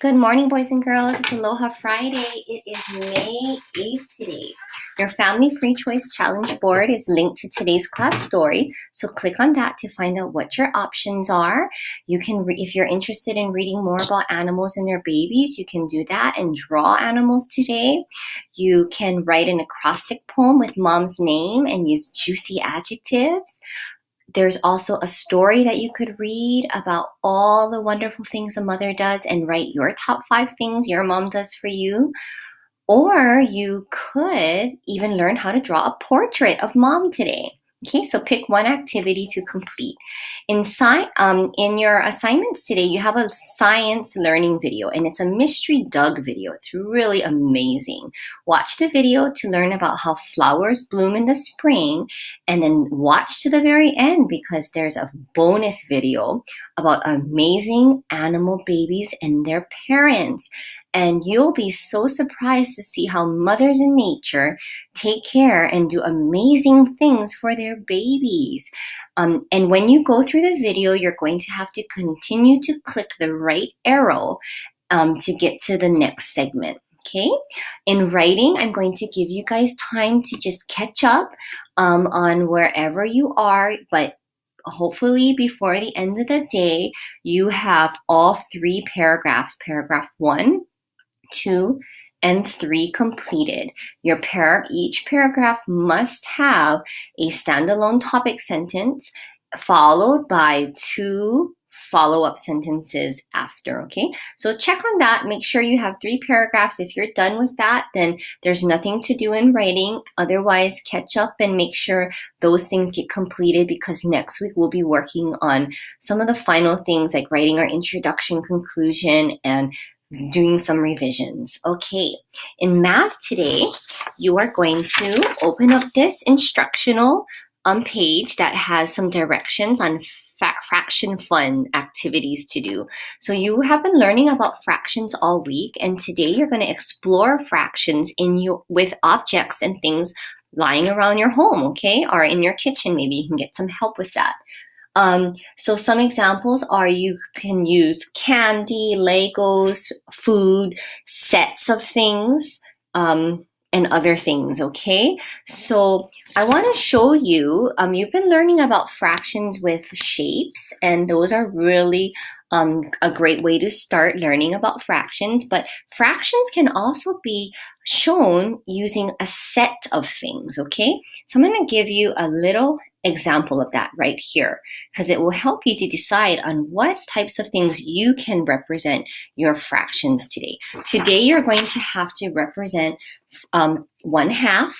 Good morning, boys and girls. It's Aloha Friday. It is May 8th today. Your Family Free Choice Challenge board is linked to today's class story, so click on that to find out what your options are. You can, if you're interested in reading more about animals and their babies, you can do that and draw animals today. You can write an acrostic poem with mom's name and use juicy adjectives. There's also a story that you could read about all the wonderful things a mother does and write your top 5 things your mom does for you. Or you could even learn how to draw a portrait of mom today. Okay, so pick one activity to complete. In your assignments today, you have a science learning video, and it's a Mystery Doug video. It's really amazing. Watch the video to learn about how flowers bloom in the spring, and then watch to the very end because there's a bonus video about amazing animal babies and their parents. And you'll be so surprised to see how mothers in nature take care and do amazing things for their babies. And when you go through the video, you're going to have to continue to click the right arrow to get to the next segment. Okay, in writing, I'm going to give you guys time to just catch up on wherever you are, but hopefully before the end of the day, you have all 3 paragraphs, paragraph 1, 2, and 3 completed. Each paragraph must have a standalone topic sentence followed by 2 follow-up sentences after, okay? So check on that. Make sure you have 3 paragraphs. If you're done with that, then there's nothing to do in writing. Otherwise, catch up and make sure those things get completed because next week we'll be working on some of the final things like writing our introduction, conclusion, and doing some revisions. Okay, in math today, you are going to open up this instructional page that has some directions on fraction fun activities to do. So you have been learning about fractions all week, and today you're going to explore fractions with objects and things lying around your home, okay, or in your kitchen. Maybe you can get some help with that. So some examples are you can use candy, Legos, food, sets of things, and other things, okay? So I want to show you, you've been learning about fractions with shapes, and those are really a great way to start learning about fractions, but fractions can also be shown using a set of things, okay? So I'm going to give you a little example of that right here because it will help you to decide on what types of things you can represent your fractions today. Today you're going to have to represent 1/2,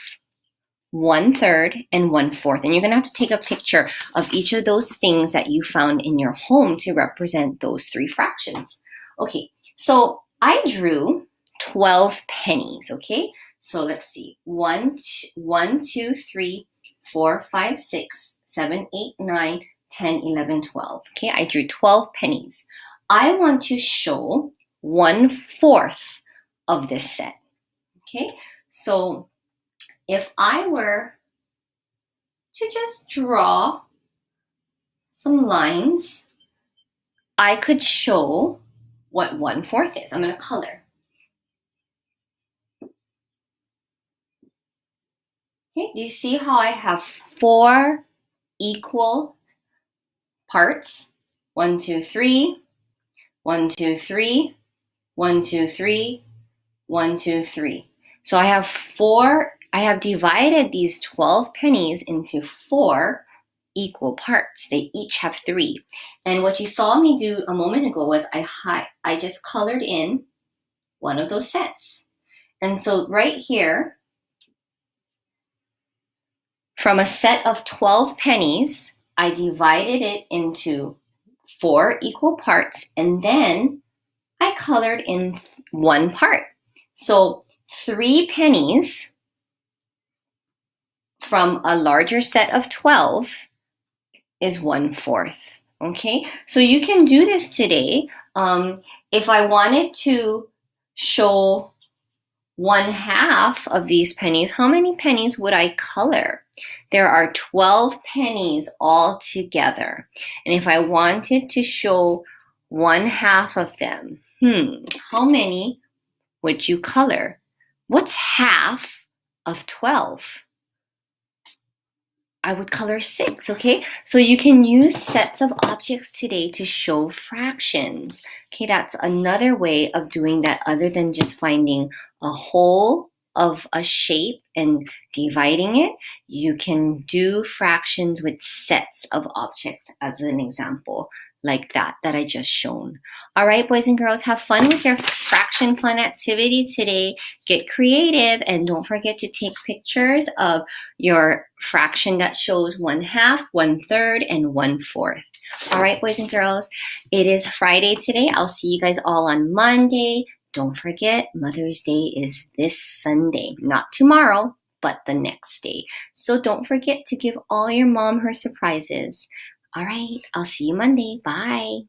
1/3, and 1/4. And you're going to have to take a picture of each of those things that you found in your home to represent those 3 fractions. Okay, so I drew 12 pennies, okay? So let's see, 1, 2, 3, 4, 5, 6, 7, 8, 9, 10, 11, 12. Okay, I drew 12 pennies. I want to show 1/4 of this set. Okay, so if I were to just draw some lines, I could show what 1/4 is. I'm going to color. Okay, do you see how I have 4 equal parts? 1, 2, 3, 1, 2, 3, 1, 2, 3, 1, 2, 3. So I have divided these 12 pennies into 4 equal parts. They each have 3. And what you saw me do a moment ago was I just colored in one of those sets. And so right here, from a set of 12 pennies, I divided it into 4 equal parts, and then I colored in 1 part. So 3 pennies from a larger set of 12 is 1/4. Okay, so you can do this today. If I wanted to show 1/2 of these pennies, how many pennies would I color? There are 12 pennies all together. And if I wanted to show 1/2 of them, How many would you color? What's half of 12? I would color 6, okay? So you can use sets of objects today to show fractions. Okay, that's another way of doing that other than just finding a whole of a shape and dividing it. You can do fractions with sets of objects as an example, like that I just shown. All right, boys and girls, have fun with your fraction fun activity today. Get creative and don't forget to take pictures of your fraction that shows 1/2, 1/3, and 1/4. All right, boys and girls, it is Friday today. I'll see you guys all on Monday. Don't forget, Mother's Day is this Sunday, not tomorrow, but the next day. So don't forget to give all your mom her surprises. All right, I'll see you Monday. Bye.